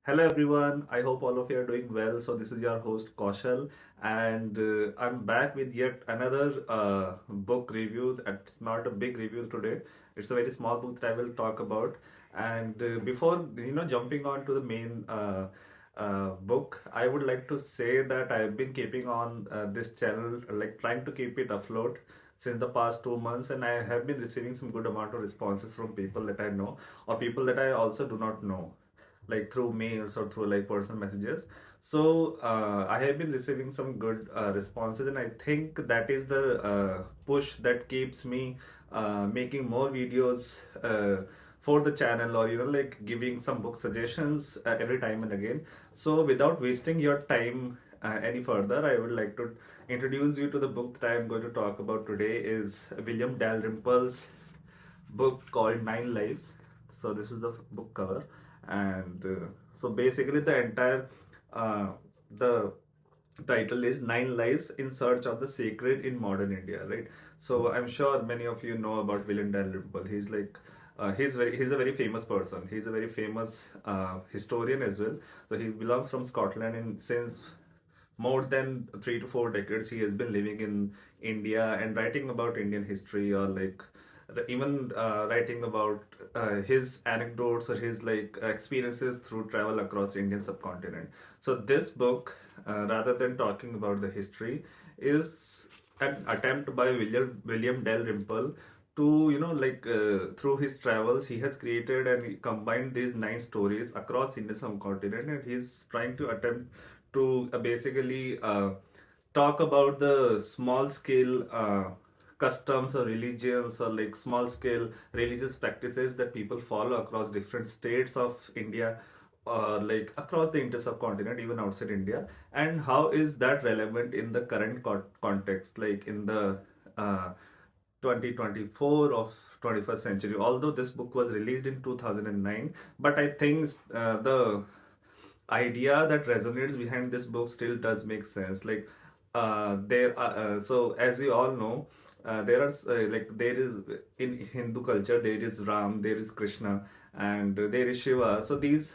Hello everyone, I hope all of you are doing well. So this is your host Kaushal, and I'm back with yet another book review. It's not a big review today. It's a very small book that I will talk about. And before jumping on to the main book, I would like to say that I've been keeping on this channel, like trying to keep it afloat since the past 2 months, and I have been receiving some good amount of responses from people that I know or people that I also do not know, like through mails or through like personal messages. So I have been receiving some good responses, and I think that is the push that keeps me making more videos for the channel, or like giving some book suggestions every time and again. So without wasting your time any further, I would like to introduce you to the book that I am going to talk about today. Is William Dalrymple's book called Nine Lives. So this is the book cover, and so basically uh, the title is Nine Lives in Search of the Sacred in Modern India, right? So I'm sure many of you know about William Dalrymple. He's a very famous person. He's a very famous historian as well. So he belongs from Scotland, and since more than 3 to 4 decades he has been living in India and writing about Indian history, or like even writing about his anecdotes or his like experiences through travel across Indian subcontinent. So this book, rather than talking about the history, is an attempt by William Dalrymple to through his travels he has created and he combined these 9 stories across Indian subcontinent, and he's trying to attempt to basically talk about the small scale customs or religions, or like small scale religious practices that people follow across different states of India, or like across the inter subcontinent, even outside India, and how is that relevant in the current context, like in the uh, 2024 of 21st century. Although this book was released in 2009, but I think the idea that resonates behind this book still does make sense. Like there are, so as we all know, there are like there is in Hindu culture there is Ram, there is Krishna, and there is Shiva. So these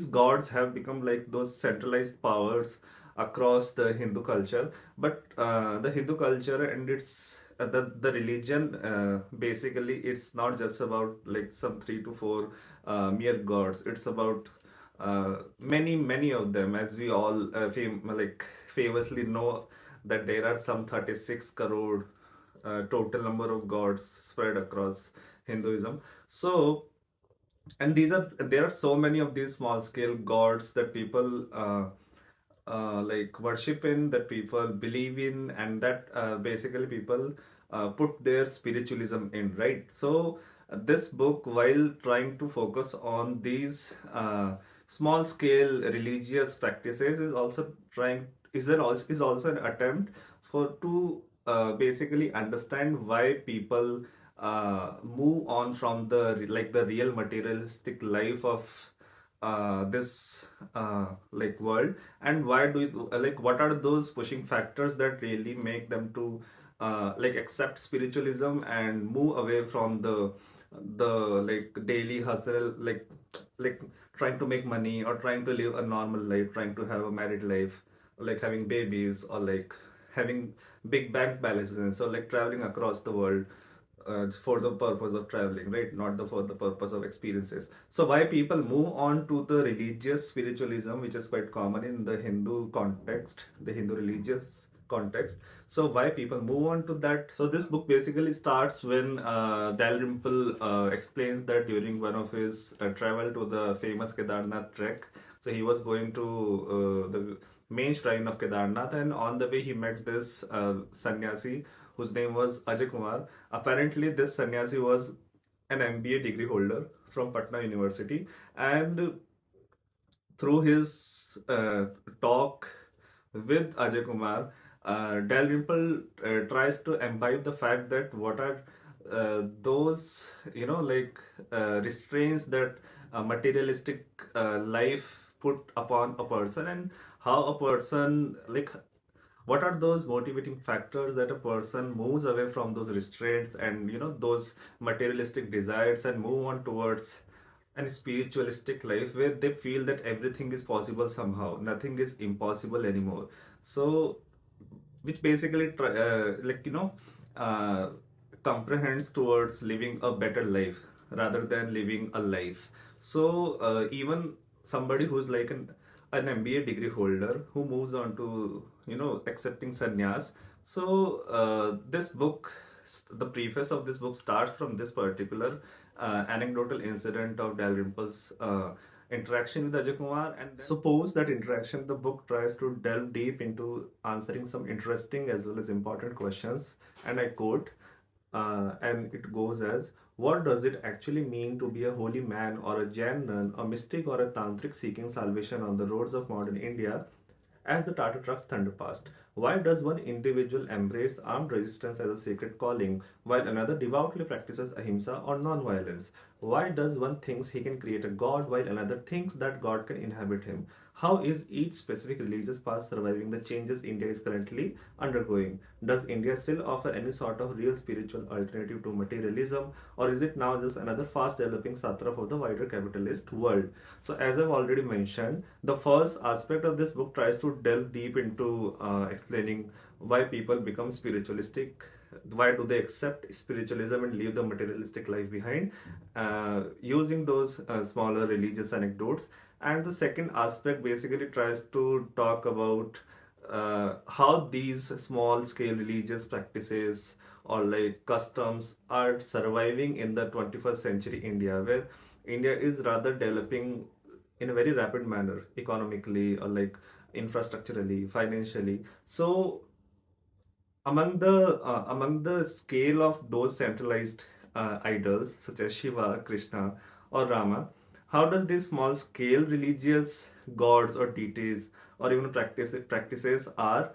gods have become like those centralized powers across the Hindu culture. But the Hindu culture and its the religion, basically it's not just about like some 3 to 4 mere gods. It's about many of them, as we all famously know that there are some 36 crore total number of gods spread across Hinduism. So, and there are so many of these small scale gods that people like worship in, that people believe in, and that basically people put their spiritualism in, right? So this book, while trying to focus on these small scale religious practices, is also trying is also an attempt for to basically understand why people move on from the real materialistic life of this world, and why do like what are those pushing factors that really make them to like accept spiritualism and move away from the like daily hustle, like trying to make money or trying to live a normal life, trying to have a married life, like having babies, or like having big bank balances, or like traveling across the world for the purpose of traveling, right? Not for the purpose of experiences. So why people move on to the religious spiritualism, which is quite common in the Hindu context, the Hindu religious context. So why people move on to that? So this book basically starts when Dalrymple explains that during one of his travel to the famous Kedarnath trek, so he was going to the main shrine of Kedarnath, and on the way he met this sannyasi whose name was Ajay Kumar. Apparently, this sannyasi was an MBA degree holder from Patna University, and through his talk with Ajay Kumar, Dalrymple tries to imbibe the fact that what are those restraints that materialistic life put upon a person, and how a person, like, what are those motivating factors that a person moves away from those restraints and those materialistic desires and move on towards and spiritualistic life where they feel that everything is possible somehow, nothing is impossible anymore. So which basically uh, comprehends towards living a better life rather than living a life. So even somebody who's like an MBA degree holder who moves on to accepting sannyas. So this book, the preface of this book starts from this particular anecdotal incident of Dalrymple's interaction with Ajay Kumar, and then suppose that interaction, the book tries to delve deep into answering some interesting as well as important questions. And I quote, and it goes as, what does it actually mean to be a holy man or a Jain nun, a mystic or a tantric seeking salvation on the roads of modern India as the Tata trucks thunder past? Why does one individual embrace armed resistance as a sacred calling, while another devoutly practices ahimsa or non-violence? Why does one thinks he can create a god while another thinks that God can inhabit him? How is each specific religious path surviving the changes India is currently undergoing? Does India still offer any sort of real spiritual alternative to materialism, or is it now just another fast developing satrap of the wider capitalist world? So, as I've already mentioned, the first aspect of this book tries to delve deep into explaining why people become spiritualistic, why do they accept spiritualism and leave the materialistic life behind, using those smaller religious anecdotes. And the second aspect basically tries to talk about how these small scale religious practices or like customs are surviving in the 21st century India, where India is rather developing in a very rapid manner economically or like infrastructurally, financially. So among the scale of those centralized idols such as Shiva, Krishna, or Rama, how does these small scale religious gods or deities or even practices are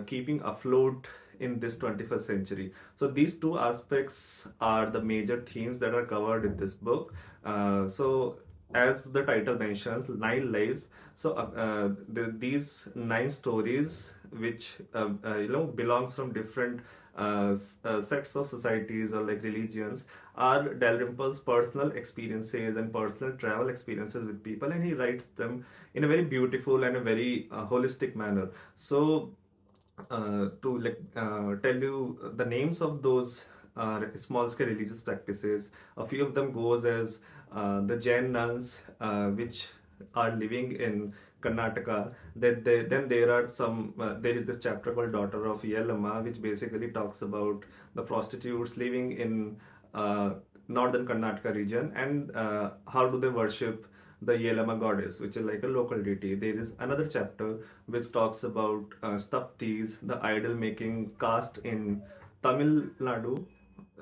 keeping afloat in this 21st century? So these two aspects are the major themes that are covered in this book. So as the title mentions, nine lives. So these nine stories, which belongs from different sets of societies or like religions, are Dalrymple's personal experiences and personal travel experiences with people, and he writes them in a very beautiful and a very holistic manner. So to tell you the names of those small scale religious practices, a few of them goes as the Jain nuns, which are living in Karnataka. Then there are some. There is this chapter called Daughter of Yellamma, which basically talks about the prostitutes living in northern Karnataka region and how do they worship the Yellamma goddess, which is like a local deity. There is another chapter which talks about staptis, the idol making caste in Tamil Nadu.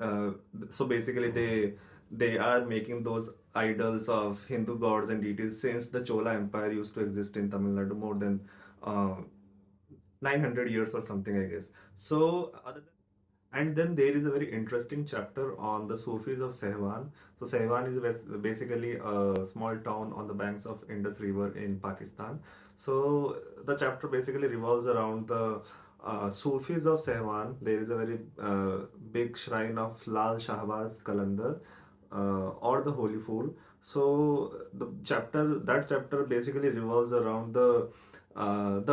Uh, so basically, they are making those idols of Hindu gods and deities since the Chola Empire used to exist in Tamil Nadu more than uh, 900 years or something, I guess. So, and then there is a very interesting chapter on the Sufis of Sehwan. So Sehwan is basically a small town on the banks of Indus River in Pakistan. So the chapter basically revolves around the Sufis of Sehwan. There is a very big shrine of Lal Shahbaz Kalandar, or the Holy Fool. So that chapter basically revolves around the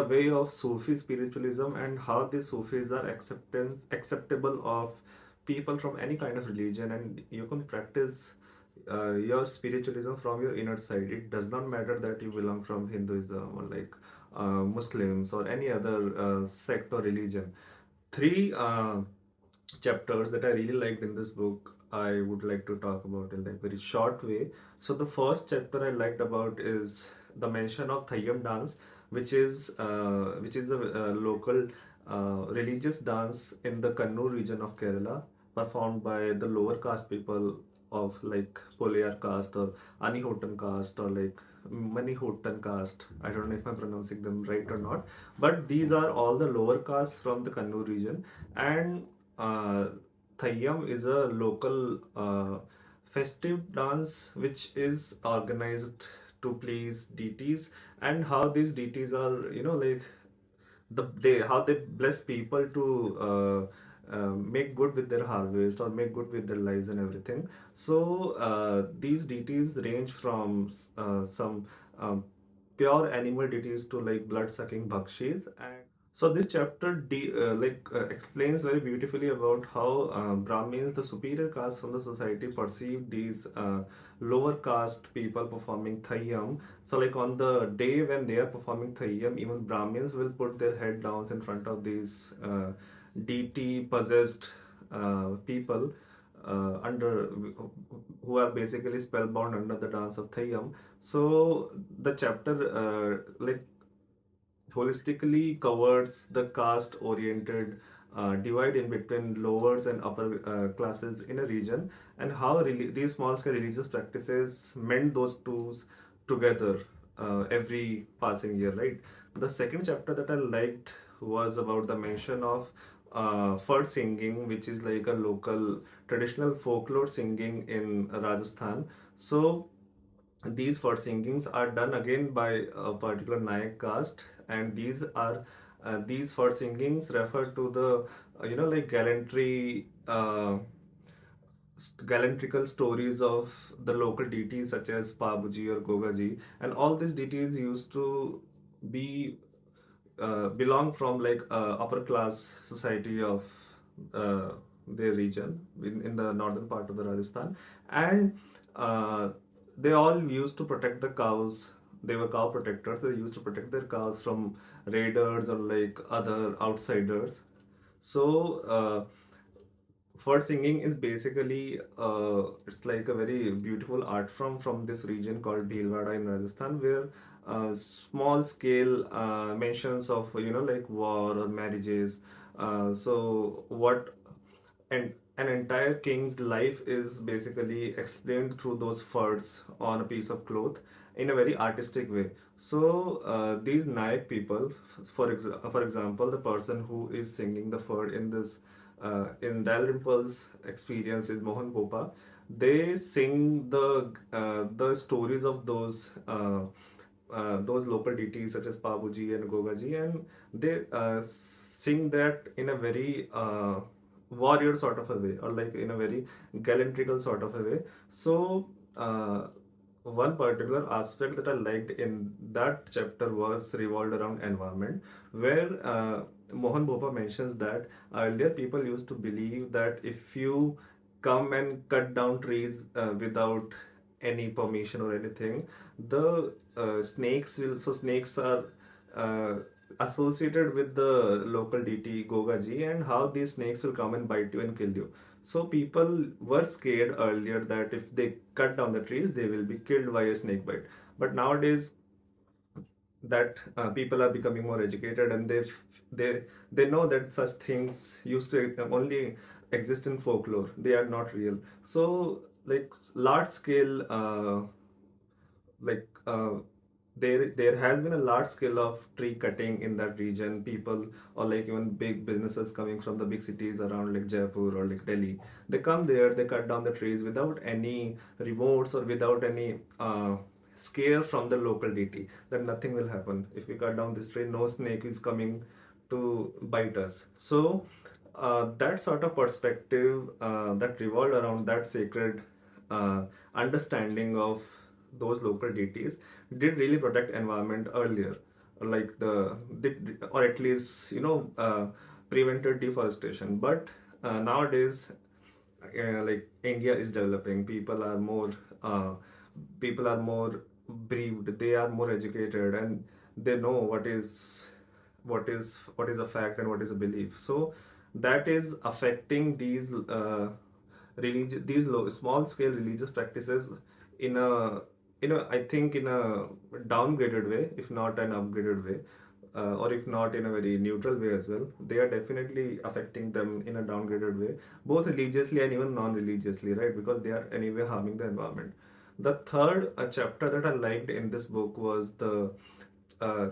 way of Sufi spiritualism and how the Sufis are acceptable of people from any kind of religion, and you can practice your spiritualism from your inner side. It does not matter that you belong from Hinduism or like Muslims or any other sect or religion. Three chapters that I really liked in this book, I would like to talk about in like very short way. So the first chapter I liked about is the mention of Thayyam dance, which is a local religious dance in the Kannur region of Kerala, performed by the lower caste people of like Polayar caste or Anihotan caste or like Manihotan caste. I don't know if I'm pronouncing them right or not, but these are all the lower castes from the Kannur region. And uh, Thayyam is a local festive dance which is organized to please deities, and how these deities are, like they how they bless people to make good with their harvest or make good with their lives and everything. So these deities range from some um, pure animal deities to like blood-sucking bakshis. And so this chapter explains very beautifully about how Brahmins, the superior caste from the society, perceive these lower caste people performing thayyam. So like on the day when they are performing thayyam, even Brahmins will put their head down in front of these deity possessed people under who are basically spellbound under the dance of thayyam. So the chapter holistically covers the caste oriented divide in between lowers and upper classes in a region, and how these small scale religious practices mend those two together every passing year, right? The second chapter that I liked was about the mention of fart singing, which is like a local traditional folklore singing in Rajasthan. So these fart singings are done again by a particular Nayak caste, and these fart singings refer to the like galantrical stories of the local deities such as Babuji or Gogaji, and all these deities used to be belong from like upper class society of uh, their region in the northern part of the Rajasthan, and uh, they all used to protect the cows. They were cow protectors. They used to protect their cows from raiders or like other outsiders. So Fart singing is basically it's like a very beautiful art form from this region called Bhilwara in Rajasthan, where small scale mentions of like war or marriages. So what and an entire king's life is basically explained through those farts on a piece of cloth in a very artistic way. So these Nayak people, for example, the person who is singing the fart in this in Dalrymple's experience is Mohan Bopa. They sing the stories of those local deities such as Babuji and Gogaji, and they sing that in a very warrior sort of a way, or like in a very galantrical sort of a way. So one particular aspect that I liked in that chapter was revolved around environment, where Mohan Bopa mentions that earlier people used to believe that if you come and cut down trees without any permission or anything, the snakes will. So snakes are uh, associated with the local deity Gogaji, and how these snakes will come and bite you and kill you. So people were scared earlier that if they cut down the trees, they will be killed by a snake bite. But nowadays, that people are becoming more educated, and they they know that such things used to only exist in folklore. They are not real. So like large scale like there has been a large scale of tree cutting in that region. People, or like even big businesses coming from the big cities around like Jaipur or like Delhi, they come there, they cut down the trees without any remorse or without any scare from the local deity that nothing will happen if we cut down this tree, no snake is coming to bite us. So that sort of perspective that revolved around that sacred uh, understanding of those local deities did really protect environment earlier, like or at least prevented deforestation. But nowadays, like India is developing, uh, people are more briefed, they are more educated, and they know what is a fact and what is a belief. So that is affecting small scale religious practices in a I think in a downgraded way, if not an upgraded way, or if not in a very neutral way as well. They are definitely affecting them in a downgraded way, both religiously and even non-religiously, right? Because they are anyway harming the environment. The third chapter that I liked in this book was I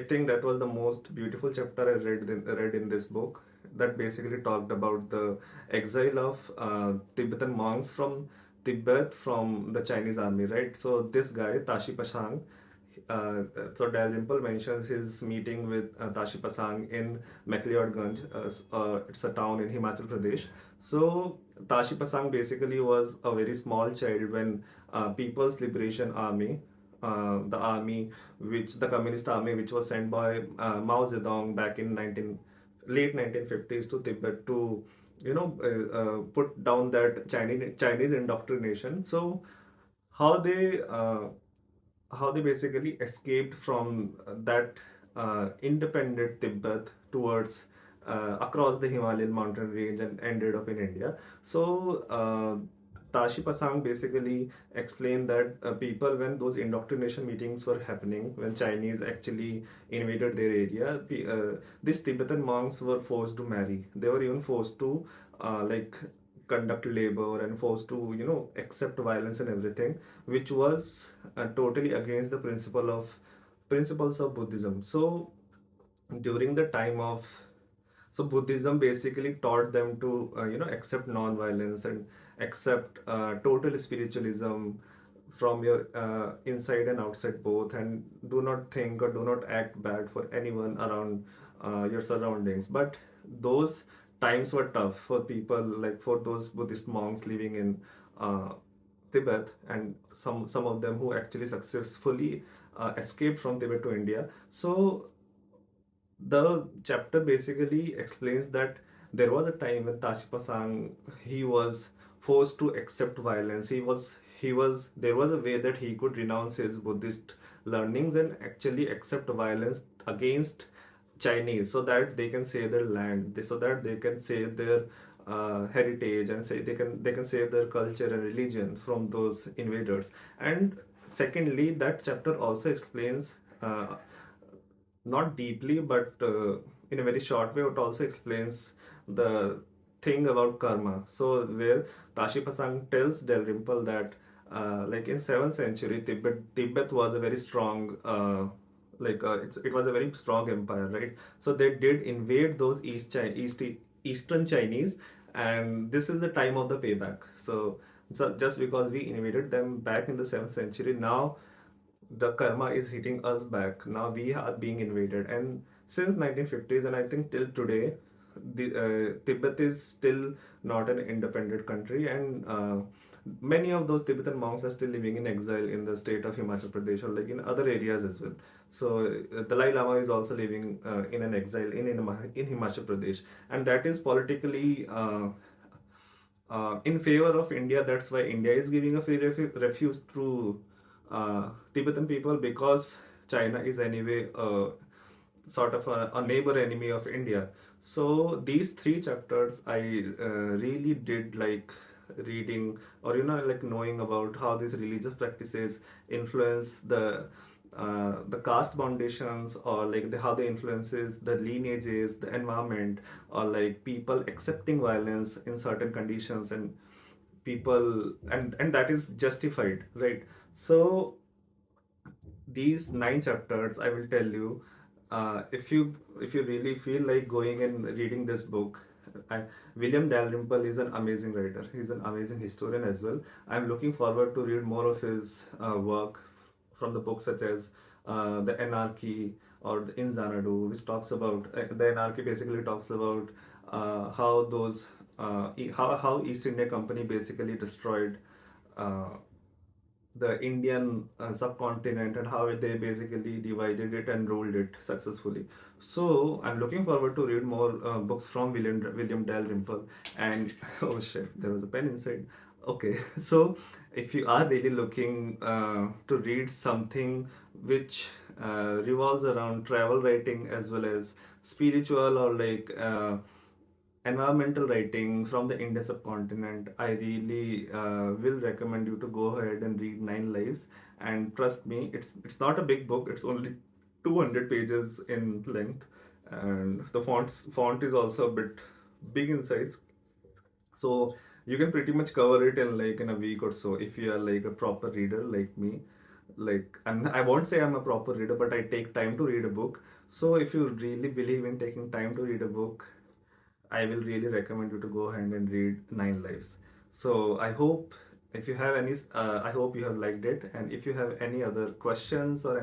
think that was the most beautiful chapter read in this book, that basically talked about the exile of Tibetan monks from Tibet from the Chinese army, right? So this guy Tashi Pashang, so Dalrymple mentions his meeting with Tashi Pasang in McLeodganj. It's a town in Himachal Pradesh. So Tashi Pasang basically was a very small child when People's Liberation Army, the army the communist army which was sent by Mao Zedong back in late 1950s to Tibet to put down that Chinese indoctrination. So how they uh, how they basically escaped from that independent Tibet towards across the Himalayan mountain range and ended up in India. So Tashi Pasang basically explained that people, when those indoctrination meetings were happening, when Chinese actually invaded their area, these Tibetan monks were forced to marry. They were even forced to like conduct labor and forced to accept violence and everything, which was totally against the principles of Buddhism. So during the time of so Buddhism basically taught them to accept non-violence and accept total spiritualism from your inside and outside both, and do not think or do not act bad for anyone around your surroundings. But those times were tough for people, like for those Buddhist monks living in uh, Tibet, and some of them who actually successfully escaped from Tibet to India. So the chapter basically explains that there was a time when Tashi Pasang, he was forced to accept violence. He was there was a way that he could renounce his Buddhist learnings and actually accept violence against Chinese, so that they can save their land, so that they can save their heritage, and say they can save their culture and religion from those invaders. And secondly, that chapter also explains, not deeply, but in a very short way, it also explains the thing about karma. So where Tashi Pasang tells Dalrymple that like in 7th century, Tibet was a very strong it was a very strong empire, right? So they did invade those Eastern Chinese, and this is the time of the payback. So just because we invaded them back in the 7th century, now the karma is hitting us back. Now we are being invaded, and since 1950s, and I think till today, the Tibet is still not an independent country, and many of those Tibetan monks are still living in exile in the state of Himachal Pradesh, or like in other areas as well. So Dalai Lama is also living in an exile in Himachal Pradesh, and that is politically in favor of India. That's why India is giving a free refuge through Tibetan people, because China is anyway sort of a neighbor enemy of India. So these three chapters I really did like reading, or like knowing about how these religious practices influence the caste foundations, or like how they influences the lineages, the environment, or like people accepting violence in certain conditions, and people, and that is justified, right? So these 9 chapters, I will tell you, if you really feel like going and reading this book. I, William Dalrymple is an amazing writer. He's an amazing historian as well. I'm looking forward to read more of his work from the books such as The Anarchy or the In Xanadu, which talks about the Anarchy basically talks about how how East India Company basically destroyed uh, the Indian subcontinent, and how they basically divided it and ruled it successfully. So I'm looking forward to read more books from William Dalrymple. And oh shit, there was a pen inside. Okay, so if you are really looking to read something which revolves around travel writing as well as spiritual, or like environmental writing from the Indian subcontinent, I really will recommend you to go ahead and read Nine Lives. And trust me, it's not a big book. It's only 200 pages in length, and the font is also a bit big in size. So you can pretty much cover it in like in a week or so if you are like a proper reader like me. Like, and I won't say I'm a proper reader, but I take time to read a book. So if you really believe in taking time to read a book, I will really recommend you to go ahead and read Nine Lives. So I hope if you have any, I hope you have liked it. And if you have any other questions or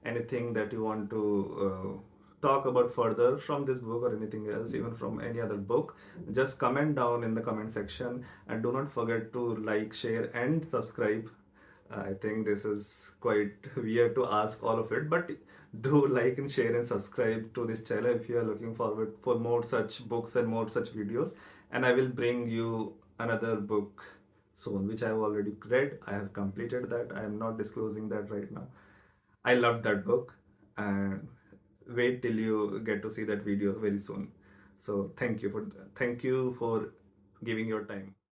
anything that you want to talk about further from this book or anything else, even from any other book, just comment down in the comment section, and do not forget to like, share, and subscribe. I think this is quite weird to ask all of it, but do like and share and subscribe to this channel if you are looking forward for more such books and more such videos. And I will bring you another book soon, which I have already read. I have completed that. I am not disclosing that right now. I loved that book, and wait till you get to see that video very soon. So thank you for giving your time.